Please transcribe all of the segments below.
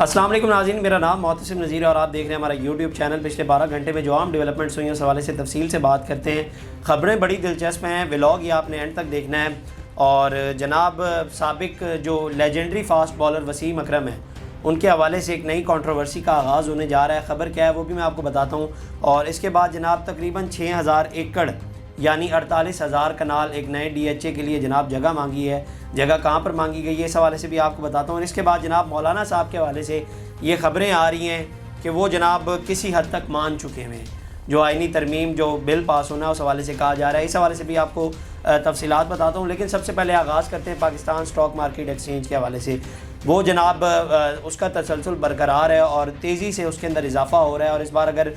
السلام علیکم ناظرین، میرا نام معتصم نذیر ہے اور آپ دیکھ رہے ہیں ہمارا یوٹیوب چینل۔ پچھلے 12 گھنٹے میں جو عام ڈیولپمنٹس ہوئی ہیں اس حوالے سے تفصیل سے بات کرتے ہیں۔ خبریں بڑی دلچسپ ہیں، ولاگ یہ آپ نے اینڈ تک دیکھنا ہے۔ اور جناب سابق جو لیجنڈری فاسٹ بالر وسیم اکرم ہیں، ان کے حوالے سے ایک نئی کنٹروورسی کا آغاز ہونے جا رہا ہے۔ خبر کیا ہے وہ بھی میں آپ کو بتاتا ہوں۔ اور اس کے بعد جناب تقریباً 6000 ایکڑ یعنی 48,000 کنال ایک نئے ڈی ایچ اے کے لیے جناب جگہ مانگی ہے۔ جگہ کہاں پر مانگی گئی ہے اس حوالے سے بھی آپ کو بتاتا ہوں۔ اور اس کے بعد جناب مولانا صاحب کے حوالے سے یہ خبریں آ رہی ہیں کہ وہ جناب کسی حد تک مان چکے ہیں۔ جو آئینی ترمیم جو بل پاس ہونا ہے اس حوالے سے کہا جا رہا ہے، اس حوالے سے بھی آپ کو تفصیلات بتاتا ہوں۔ لیکن سب سے پہلے آغاز کرتے ہیں پاکستان اسٹاک مارکیٹ ایکسچینج کے حوالے سے۔ وہ جناب اس کا تسلسل برقرار ہے اور تیزی سے اس کے اندر اضافہ ہو رہا ہے۔ اور اس بار اگر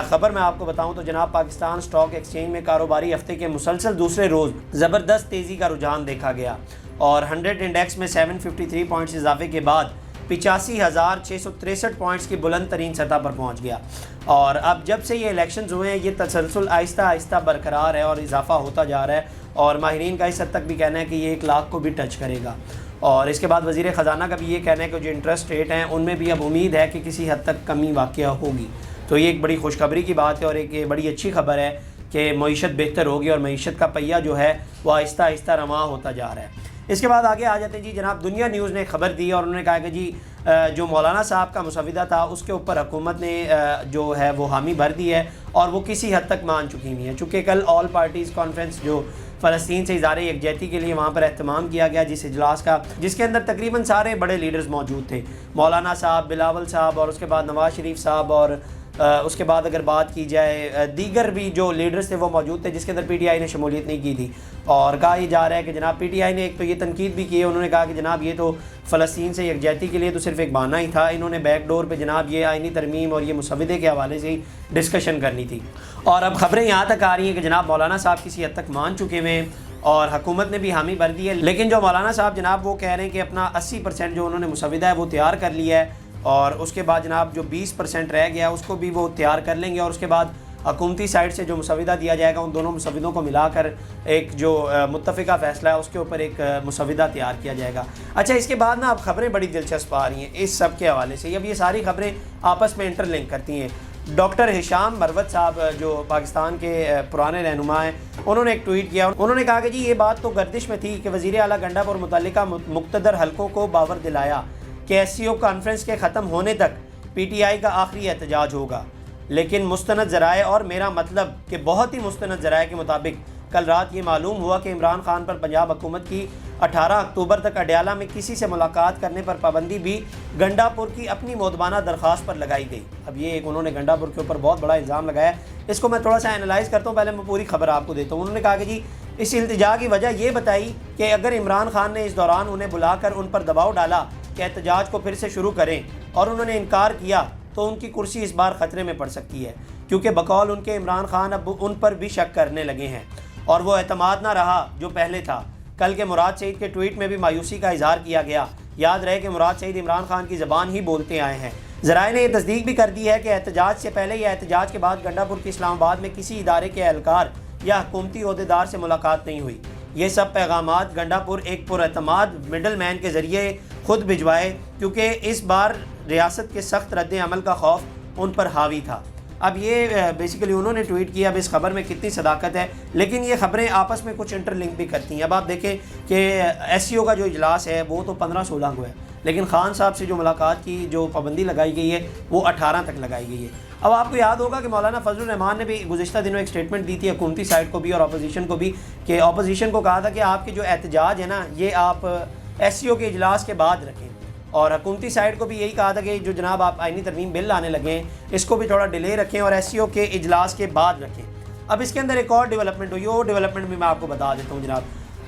خبر میں آپ کو بتاؤں تو جناب پاکستان اسٹاک ایکسچینج میں کاروباری ہفتے کے مسلسل دوسرے روز زبردست تیزی کا رجحان دیکھا گیا اور 100 انڈیکس میں 753 پوائنٹس اضافے کے بعد 85,663 پوائنٹس کی بلند ترین سطح پر پہنچ گیا۔ اور اب جب سے یہ الیکشنز ہوئے ہیں یہ تسلسل آہستہ آہستہ برقرار ہے اور اضافہ ہوتا جا رہا ہے، اور ماہرین کا اس حد تک بھی کہنا ہے کہ یہ 1 لاکھ کو بھی ٹچ کرے گا۔ اور اس کے بعد وزیر خزانہ کا بھی یہ کہنا ہے کہ جو انٹرسٹ ریٹ ہیں ان میں بھی اب امید ہے کہ کسی حد تک کمی واقع ہوگی۔ تو یہ ایک بڑی خوشخبری کی بات ہے اور ایک بڑی اچھی خبر ہے کہ معیشت بہتر ہوگی اور معیشت کا پہیہ جو ہے وہ آہستہ آہستہ رواں ہوتا جا رہا ہے۔ اس کے بعد آگے آ جاتے ہیں جی، جناب دنیا نیوز نے خبر دی اور انہوں نے کہا کہ جی جو مولانا صاحب کا مسودہ تھا اس کے اوپر حکومت نے جو ہے وہ حامی بھر دی ہے اور وہ کسی حد تک مان چکی ہوئی ہیں۔ چونکہ کل آل پارٹیز کانفرنس جو فلسطین سے اظہار یکجہتی کے لیے وہاں پر اہتمام کیا گیا جس اجلاس کا، جس کے اندر تقریباً سارے بڑے لیڈرز موجود تھے، مولانا صاحب، بلاول صاحب اور اس کے بعد نواز شریف صاحب، اور اس کے بعد اگر بات کی جائے دیگر بھی جو لیڈرز تھے وہ موجود تھے، جس کے اندر پی ٹی آئی نے شمولیت نہیں کی تھی۔ اور کہا یہ جا رہا ہے کہ جناب پی ٹی آئی نے ایک تو یہ تنقید بھی کی ہے، انہوں نے کہا کہ جناب یہ تو فلسطین سے یکجہتی کے لیے تو صرف ایک بہانہ ہی تھا، انہوں نے بیک ڈور پہ جناب یہ آئینی ترمیم اور یہ مسودے کے حوالے سے ہی ڈسکشن کرنی تھی۔ اور اب خبریں یہاں تک آ رہی ہیں کہ جناب مولانا صاحب کسی حد تک مان چکے ہوئے ہیں اور حکومت نے بھی حامی بھر دی ہے۔ لیکن جو مولانا صاحب جناب وہ کہہ رہے ہیں کہ اپنا 80% جو انہوں نے مسودہ ہے وہ تیار کر لیا ہے، اور اس کے بعد جناب جو 20% رہ گیا اس کو بھی وہ تیار کر لیں گے، اور اس کے بعد حکومتی سائٹ سے جو مسودہ دیا جائے گا ان دونوں مسودوں کو ملا کر ایک جو متفقہ فیصلہ ہے اس کے اوپر ایک مسودہ تیار کیا جائے گا۔ اچھا، اس کے بعد نا اب خبریں بڑی دلچسپ آ رہی ہیں اس سب کے حوالے سے۔ اب یہ ساری خبریں آپس میں انٹر لنک کرتی ہیں۔ ڈاکٹر ہشام مروت صاحب جو پاکستان کے پرانے رہنما ہیں، انہوں نے ایک ٹویٹ کیا، انہوں نے کہا کہ جی یہ بات تو گردش میں تھی کہ وزیر اعلیٰ گنڈا پور متعلقہ مقتدر حلقوں کو باور دلایا کہ ایس سی او کانفرنس کے ختم ہونے تک پی ٹی آئی کا آخری احتجاج ہوگا، لیکن مستند ذرائع اور میرا مطلب کہ بہت ہی مستند ذرائع کے مطابق کل رات یہ معلوم ہوا کہ عمران خان پر پنجاب حکومت کی 18 اکتوبر تک اڈیالہ میں کسی سے ملاقات کرنے پر پابندی بھی گنڈا پور کی اپنی مودبانہ درخواست پر لگائی گئی۔ اب یہ ایک انہوں نے گنڈا پور کے اوپر بہت بڑا الزام لگایا، اس کو میں تھوڑا سا انالائز کرتا ہوں، پہلے میں پوری خبر آپ کو دیتا ہوں۔ انہوں نے کہا کہ جی اس التجا کی وجہ یہ بتائی کہ اگر عمران خان نے اس دوران انہیں بلا کر ان پر دباؤ ڈالا کہ احتجاج کو پھر سے شروع کریں اور انہوں نے انکار کیا تو ان کی کرسی اس بار خطرے میں پڑ سکتی ہے، کیونکہ بقول ان کے عمران خان اب ان پر بھی شک کرنے لگے ہیں اور وہ اعتماد نہ رہا جو پہلے تھا۔ کل کے مراد سعید کے ٹویٹ میں بھی مایوسی کا اظہار کیا گیا۔ یاد رہے کہ مراد سعید عمران خان کی زبان ہی بولتے آئے ہیں۔ ذرائع نے یہ تصدیق بھی کر دی ہے کہ احتجاج سے پہلے یا احتجاج کے بعد گنڈا پور کی اسلام آباد میں کسی ادارے کے اہلکار یا حکومتی عہدیدار سے ملاقات نہیں ہوئی۔ یہ سب پیغامات گنڈا پور ایک پراعتماد مڈل مین کے ذریعے خود بھجوائے، کیونکہ اس بار ریاست کے سخت رد عمل کا خوف ان پر حاوی تھا۔ اب یہ بیسیکلی انہوں نے ٹویٹ کیا۔ اب اس خبر میں کتنی صداقت ہے، لیکن یہ خبریں آپس میں کچھ انٹر لنک بھی کرتی ہیں۔ اب آپ دیکھیں کہ ایس سی او کا جو اجلاس ہے وہ تو 15-16 کو ہے، لیکن خان صاحب سے جو ملاقات کی جو پابندی لگائی گئی ہے وہ 18 تک لگائی گئی ہے۔ اب آپ کو یاد ہوگا کہ مولانا فضل الرحمان نے بھی گزشتہ دنوں ایک سٹیٹمنٹ دی تھی حکومتی سائٹ کو بھی اور اپوزیشن کو بھی، کہ اپوزیشن کو کہا تھا کہ آپ کے جو احتجاج ہے نا یہ آپ ایس سی او کے اجلاس کے بعد رکھیں، اور حکومتی سائٹ کو بھی یہی کہا تھا کہ جو جناب آپ آئینی ترمیم بل لانے لگے ہیں اس کو بھی تھوڑا ڈیلے رکھیں اور ایس سی او کے اجلاس کے بعد رکھیں۔ اب اس کے اندر ایک اور ڈیولپمنٹ ہوئی، وہ ڈیولپمنٹ بھی میں آپ کو بتا دیتا ہوں جناب۔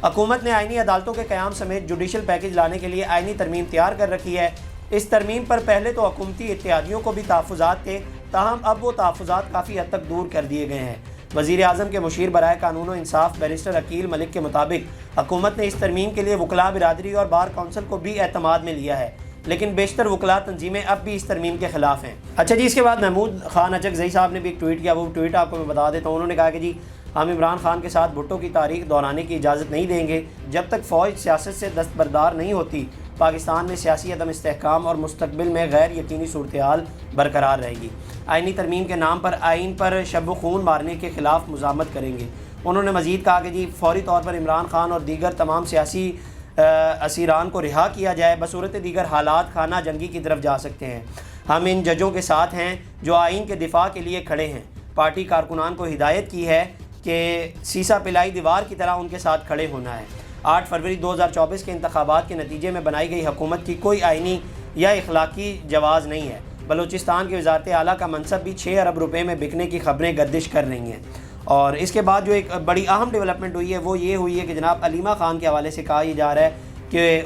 حکومت نے آئینی عدالتوں کے قیام سمیت جوڈیشل پیکج لانے کے لیے آئینی ترمیم تیار کر رکھی ہے۔ اس ترمیم پر پہلے تو حکومتی اتحادیوں کو بھی تحفظات تھے، تاہم اب وہ تحفظات کافی حد تک دور کر دیے گئے ہیں۔ وزیر اعظم کے مشیر برائے قانون و انصاف بیرسٹر عقیل ملک کے مطابق حکومت نے اس ترمیم کے لیے وکلاء برادری اور بار کونسل کو بھی اعتماد میں لیا ہے، لیکن بیشتر وکلاء تنظیمیں اب بھی اس ترمیم کے خلاف ہیں۔ اچھا جی، اس کے بعد محمود خان اچکزئی صاحب نے بھی ایک ٹویٹ کیا، وہ ٹویٹ آپ کو میں بتا دیتا ہوں۔ انہوں نے کہا کہ جی ہم عمران خان کے ساتھ بھٹو کی تاریخ دہرانے کی اجازت نہیں دیں گے، جب تک فوج سیاست سے دستبردار نہیں ہوتی پاکستان میں سیاسی عدم استحکام اور مستقبل میں غیر یقینی صورتحال برقرار رہے گی۔ آئینی ترمیم کے نام پر آئین پر شب و خون مارنے کے خلاف مزاحمت کریں گے۔ انہوں نے مزید کہا کہ فوری طور پر عمران خان اور دیگر تمام سیاسی اسیران کو رہا کیا جائے، بصورت دیگر حالات خانہ جنگی کی طرف جا سکتے ہیں۔ ہم ان ججوں کے ساتھ ہیں جو آئین کے دفاع کے لیے کھڑے ہیں۔ پارٹی کارکنان کو ہدایت کی ہے کہ سیسا پلائی دیوار کی طرح ان کے ساتھ کھڑے ہونا ہے۔ 8 فروری 2024 کے انتخابات کے نتیجے میں بنائی گئی حکومت کی کوئی آئینی یا اخلاقی جواز نہیں ہے۔ بلوچستان کی وزارت اعلیٰ کا منصب بھی 6 ارب روپے میں بکنے کی خبریں گردش کر رہی ہیں۔ اور اس کے بعد جو ایک بڑی اہم ڈیولپمنٹ ہوئی ہے وہ یہ ہوئی ہے کہ جناب علیمہ خان کے حوالے سے کہا یہ جا رہا ہے کہ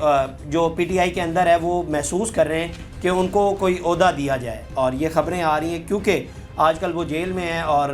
جو پی ٹی آئی کے اندر ہے وہ محسوس کر رہے ہیں کہ ان کو کوئی عہدہ دیا جائے، اور یہ خبریں آ رہی ہیں کیونکہ آج کل وہ جیل میں ہیں، اور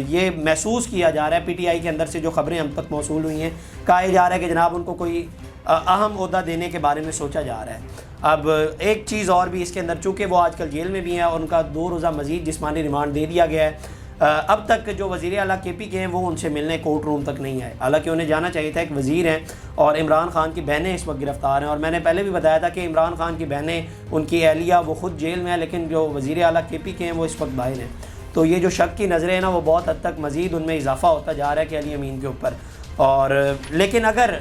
یہ محسوس کیا جا رہا ہے پی ٹی آئی کے اندر سے جو خبریں ہم تک موصول ہوئی ہیں، کہا جا رہا ہے کہ جناب ان کو کوئی اہم عہدہ دینے کے بارے میں سوچا جا رہا ہے۔ اب ایک چیز اور بھی اس کے اندر، چونکہ وہ آج کل جیل میں بھی ہیں اور ان کا 2 روزہ مزید جسمانی ریمانڈ دے دیا گیا ہے، اب تک جو وزیر اعلیٰ کے پی کے ہیں وہ ان سے ملنے کورٹ روم تک نہیں آئے، حالانکہ انہیں جانا چاہیے تھا۔ ایک وزیر ہیں اور عمران خان کی بہنیں اس وقت گرفتار ہیں، اور میں نے پہلے بھی بتایا تھا کہ عمران خان کی بہنیں، ان کی اہلیہ وہ خود جیل میں ہیں، لیکن جو وزیر اعلیٰ کے پی کے ہیں وہ اس وقت باہر ہیں۔ تو یہ جو شک کی نظریں ہیں نا وہ بہت حد تک مزید ان میں اضافہ ہوتا جا رہا ہے کہ علی امین کے اوپر۔ اور لیکن اگر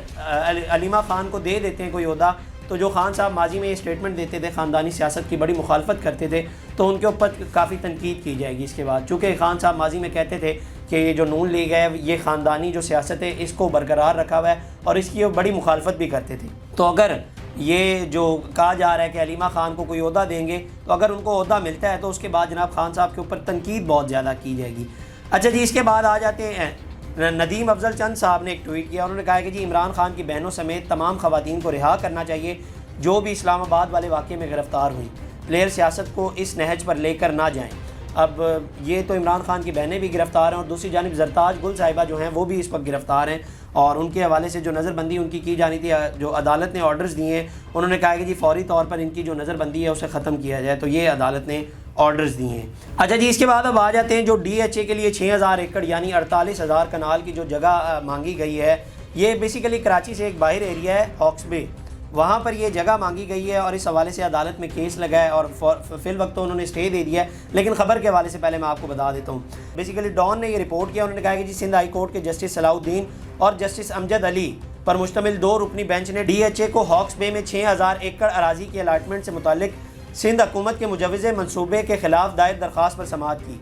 علیمہ خان کو دے دیتے ہیں کوئی عہدہ، تو جو خان صاحب ماضی میں یہ اسٹیٹمنٹ دیتے تھے، خاندانی سیاست کی بڑی مخالفت کرتے تھے، تو ان کے اوپر کافی تنقید کی جائے گی اس کے بعد، چونکہ خان صاحب ماضی میں کہتے تھے کہ یہ جو نون لیگ ہے یہ خاندانی جو سیاست ہے اس کو برقرار رکھا ہوا ہے، اور اس کی وہ بڑی مخالفت بھی کرتے تھے۔ تو اگر یہ جو کہا جا رہا ہے کہ علیمہ خان کو کوئی عہدہ دیں گے، تو اگر ان کو عہدہ ملتا ہے تو اس کے بعد جناب خان صاحب کے اوپر تنقید بہت زیادہ کی جائے گی۔ اچھا جی، اس کے بعد آ جاتے ہیں ندیم افضل چند صاحب نے ایک ٹویٹ کیا، انہوں نے کہا کہ عمران خان کی بہنوں سمیت تمام خواتین کو رہا کرنا چاہیے جو بھی اسلام آباد والے واقعے میں گرفتار ہوئی، پلیئر سیاست کو اس نہج پر لے کر نہ جائیں۔ اب یہ تو عمران خان کی بہنیں بھی گرفتار ہیں، اور دوسری جانب زرتاج گل صاحبہ جو ہیں وہ بھی اس وقت گرفتار ہیں، اور ان کے حوالے سے جو نظر بندی ان کی جانی تھی، جو عدالت نے آرڈرز دیے ہیں، انہوں نے کہا کہ فوری طور پر ان کی جو نظر بندی ہے اسے ختم کیا جائے، تو یہ عدالت نے آرڈرز دیے ہیں۔ اچھا جی، اس کے بعد اب آ جاتے ہیں جو ڈی ایچ اے کے لیے 6000 ایکڑ یعنی 48,000 کنال کی جو جگہ مانگی گئی ہے، یہ بیسیکلی کراچی سے ایک باہر ایریا ہے، ہاکس بے، وہاں پر یہ جگہ مانگی گئی ہے، اور اس حوالے سے عدالت میں کیس لگا ہے، اور فی الوقت تو انہوں نے اسٹے دے دیا ہے، لیکن خبر کے حوالے سے پہلے میں آپ کو بتا دیتا ہوں۔ بیسیکلی ڈان نے یہ رپورٹ کیا، انہوں نے کہا کہ سندھ ہائی کورٹ کے جسٹس صلاح الدین اور جسٹس امجد علی پر مشتمل 2 رکنی بینچ نے ڈی ایچ اے کو ہاکس بے میں 6000 ایکڑ اراضی کی الاٹمنٹ سے متعلق سندھ حکومت کے مجوزہ منصوبے کے خلاف دائر درخواست پر سماعت کی۔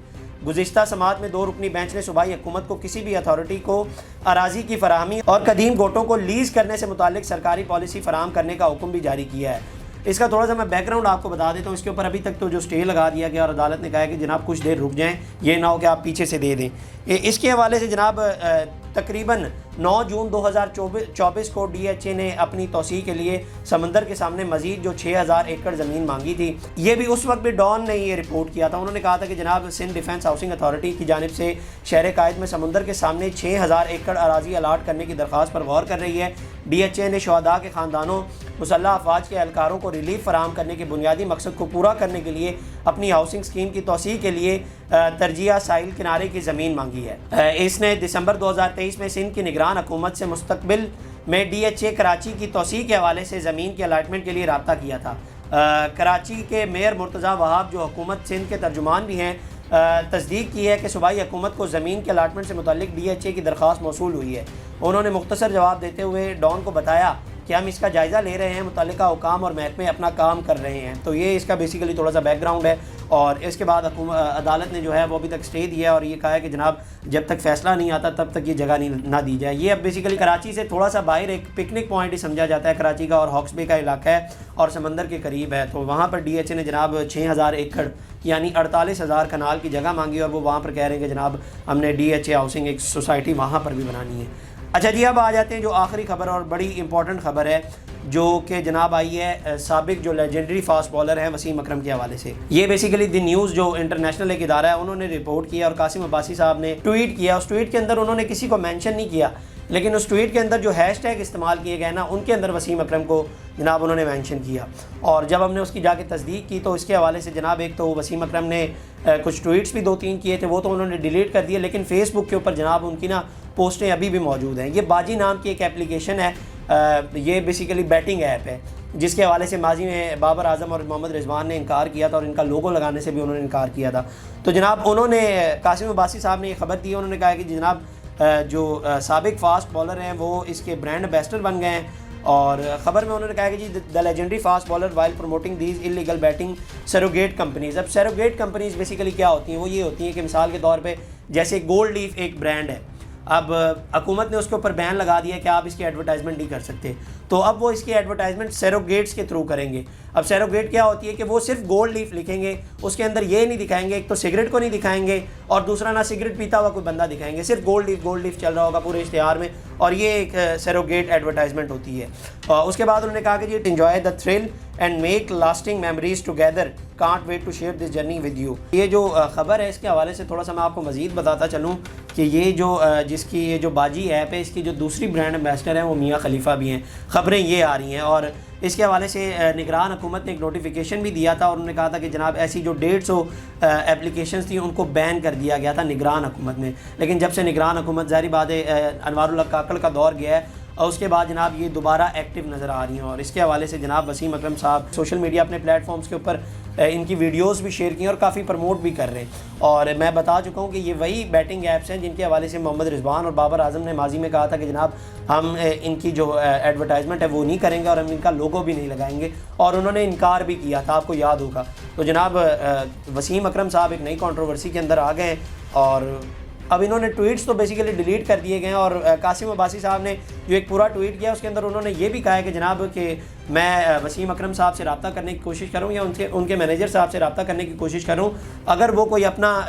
گزشتہ سماعت میں 2 رکنی بینچ نے صوبائی حکومت کو کسی بھی اتھارٹی کو اراضی کی فراہمی اور قدیم گوٹوں کو لیز کرنے سے متعلق سرکاری پالیسی فراہم کرنے کا حکم بھی جاری کیا ہے۔ اس کا تھوڑا سا میں بیک گراؤنڈ آپ کو بتا دیتا ہوں، اس کے اوپر ابھی تک تو جو اسٹے لگا دیا گیا، اور عدالت نے کہا ہے کہ جناب کچھ دیر رک جائیں، یہ نہ ہو کہ آپ پیچھے سے دے دیں۔ اس کے حوالے سے جناب تقریباً 9 جون 2024 کو ڈی ایچ اے نے اپنی توسیع کے لیے سمندر کے سامنے مزید جو 6000 ایکڑ زمین مانگی تھی، یہ بھی اس وقت بھی ڈان نے یہ رپورٹ کیا تھا۔ انہوں نے کہا تھا کہ جناب سندھ ڈیفنس ہاؤسنگ اتھارٹی کی جانب سے شہر قائد میں سمندر کے سامنے 6000 ایکڑ اراضی الاٹ کرنے کی درخواست پر غور کر رہی ہے۔ ڈی ایچ اے نے شہداء کے خاندانوں، مسلح افواج کے اہلکاروں کو ریلیف فراہم کرنے کے بنیادی مقصد کو پورا کرنے کے لیے اپنی ہاؤسنگ اسکیم کی توسیع کے لیے ترجیحہ ساحل کنارے کی زمین مانگی ہے۔ اس نے دسمبر 2023 میں سندھ کی نگران حکومت سے مستقبل میں ڈی ایچ اے کراچی کی توسیع کے حوالے سے زمین کے الاٹمنٹ کے لیے رابطہ کیا تھا۔ کراچی کے میئر مرتضیٰ وہاب جو حکومت سندھ کے ترجمان بھی ہیں، تصدیق کی ہے کہ صوبائی حکومت کو زمین کے الاٹمنٹ سے متعلق ڈی ایچ اے کی درخواست موصول ہوئی ہے۔ انہوں نے مختصر جواب دیتے ہوئے ڈان کو بتایا کہ ہم اس کا جائزہ لے رہے ہیں، متعلقہ حکام اور محکمے اپنا کام کر رہے ہیں۔ تو یہ اس کا بیسیکلی تھوڑا سا بیک گراؤنڈ ہے، اور اس کے بعد عدالت نے جو ہے وہ ابھی تک اسٹے دیا ہے، اور یہ کہا ہے کہ جناب جب تک فیصلہ نہیں آتا تب تک یہ جگہ نہ دی جائے۔ یہ اب بیسیکلی کراچی سے تھوڑا سا باہر ایک پکنک پوائنٹ ہی سمجھا جاتا ہے کراچی کا، اور ہاکس بے کا علاقہ ہے اور سمندر کے قریب ہے، تو وہاں پر ڈی ایچ اے نے جناب 6000 ایکڑ یعنی 48,000 کنال کی جگہ مانگی، اور وہ وہاں پر کہہ رہے ہیں کہ جناب ہم نے ڈی ایچ اے ہاؤسنگ ایک سوسائٹی وہاں پر بھی بنانی ہے۔ اچھا جی، اب آ جاتے ہیں جو آخری خبر اور بڑی امپورٹنٹ خبر ہے، جو کہ جناب آئی ہے سابق جو لیجنڈری فاسٹ بالر ہیں وسیم اکرم کے حوالے سے۔ یہ بیسیکلی دی نیوز جو انٹرنیشنل ایک ادارہ ہے، انہوں نے رپورٹ کیا، اور قاسم عباسی صاحب نے ٹویٹ کیا۔ اس ٹویٹ کے اندر انہوں نے کسی کو مینشن نہیں کیا، لیکن اس ٹویٹ کے اندر جو ہیش ٹیگ استعمال کیے گئے نا، ان کے اندر وسیم اکرم کو جناب انہوں نے مینشن کیا، اور جب ہم نے اس کی جا کے تصدیق کی تو اس کے حوالے سے جناب ایک تو وسیم اکرم نے کچھ ٹویٹس بھی 2-3 کیے تھے، وہ تو انہوں نے ڈیلیٹ کر دیے، لیکن فیس بک کے اوپر جناب ان کی نا پوسٹیں ابھی بھی موجود ہیں۔ یہ باجی نام کی ایک اپلیکیشن ہے یہ بیسیکلی بیٹنگ ایپ ہے جس کے حوالے سے ماضی میں بابر اعظم اور محمد رضوان نے انکار کیا تھا اور ان کا لوگو لگانے سے بھی انہوں نے انکار کیا تھا. تو جناب انہوں نے قاسم عباسی صاحب نے یہ خبر دی, انہوں نے کہا کہ جناب جو سابق فاسٹ بالر ہیں وہ اس کے برانڈ ایمبیسڈر بن گئے ہیں. اور خبر میں انہوں نے کہا کہ جی the legendary fast bowler while promoting these illegal betting surrogate companies. اب سیروگیٹ کمپنیز بیسیکلی کیا ہوتی ہیں؟ وہ یہ ہوتی ہیں کہ مثال کے طور پہ جیسے گولڈ لیف ایک برانڈ ہے, اب حکومت نے اس کے اوپر بین لگا دیا کہ آپ اس کی ایڈورٹائزمنٹ نہیں کر سکتے, تو اب وہ اس کی ایڈورٹائزمنٹ سیروگیٹس کے تھرو کریں گے. اب سیروگیٹ کیا ہوتی ہے کہ وہ صرف گولڈ لیف لکھیں گے, اس کے اندر یہ نہیں دکھائیں گے, ایک تو سگریٹ کو نہیں دکھائیں گے اور دوسرا نہ سگریٹ پیتا ہوا کوئی بندہ دکھائیں گے, صرف گولڈ لیف چل رہا ہوگا پورے اشتہار میں, اور یہ ایک سیروگیٹ ایڈورٹائزمنٹ ہوتی ہے. اس کے بعد انہوں نے کہا کہ جی enjoy the thrill and make lasting memories together, can't wait to share this journey with you. یہ جو خبر ہے اس کے حوالے سے تھوڑا سا میں آپ کو مزید بتاتا چلوں کہ یہ جو جس کی یہ جو باجی ایپ ہے اس کی جو دوسری برانڈ ایمبیسڈر ہیں وہ میاں خلیفہ بھی ہیں. خبریں یہ آ رہی ہیں, اور اس کے حوالے سے نگران حکومت نے ایک نوٹیفیکیشن بھی دیا تھا اور انہوں نے کہا تھا کہ جناب ایسی جو 150 ایپلیکیشنز تھیں ان کو بین کر دیا گیا تھا نگران حکومت نے. لیکن جب سے نگران حکومت ظاہری بات ہے انوار اللہ کاکڑ کا دور گیا ہے اور اس کے بعد جناب یہ دوبارہ ایکٹیو نظر آ رہی ہیں. اور اس کے حوالے سے جناب وسیم اکرم صاحب سوشل میڈیا اپنے پلیٹ فارمز کے اوپر ان کی ویڈیوز بھی شیئر کی ہیں اور کافی پروموٹ بھی کر رہے ہیں. اور میں بتا چکا ہوں کہ یہ وہی بیٹنگ ایپس ہیں جن کے حوالے سے محمد رضوان اور بابر اعظم نے ماضی میں کہا تھا کہ جناب ہم ان کی جو ایڈورٹائزمنٹ ہے وہ نہیں کریں گے اور ہم ان کا لوگو بھی نہیں لگائیں گے, اور انہوں نے انکار بھی کیا تھا, آپ کو یاد ہوگا. تو جناب وسیم اکرم صاحب ایک نئی کنٹروورسی کے اندر آ گئے ہیں اور اب انہوں نے ٹویٹس تو بیسیکلی ڈیلیٹ کر دیے گئے ہیں. اور قاسم عباسی صاحب نے جو ایک پورا ٹویٹ کیا اس کے اندر انہوں نے یہ بھی کہا ہے کہ جناب کہ میں وسیم اکرم صاحب سے رابطہ کرنے کی کوشش کروں یا ان کے مینیجر صاحب سے رابطہ کرنے کی کوشش کروں, اگر وہ کوئی اپنا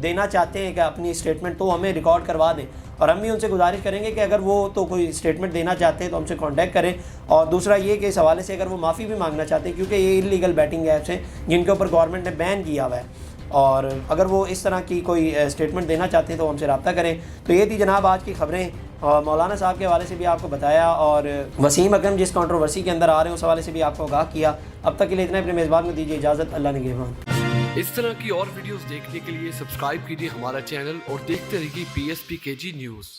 دینا چاہتے ہیں کہ اپنی اسٹیٹمنٹ تو ہمیں ریکارڈ کروا دیں, اور ہم بھی ان سے گزارش کریں گے کہ اگر وہ تو کوئی اسٹیٹمنٹ دینا چاہتے ہیں تو ہم سے کانٹیکٹ کریں. اور دوسرا یہ کہ اس حوالے سے اگر وہ معافی بھی مانگنا چاہتے ہیں کیونکہ یہ انلیگل بیٹنگ ایپس ہیں جن کے اوپر گورنمنٹ نے بین کیا ہوا ہے, اور اگر وہ اس طرح کی کوئی اسٹیٹمنٹ دینا چاہتے ہیں تو ہم سے رابطہ کریں. تو یہ تھی جناب آج کی خبریں, اور مولانا صاحب کے حوالے سے بھی آپ کو بتایا اور وسیم اکرم جس کنٹروورسی کے اندر آ رہے ہیں اس حوالے سے بھی آپ کو آگاہ کیا. اب تک کے لیے اتنا, اپنے میزبان کو دیجیے اجازت, اللہ نگہبان. اس طرح کی اور ویڈیوز دیکھنے کے لیے سبسکرائب کیجیے ہمارا چینل اور دیکھتے رہیے PSPKG نیوز.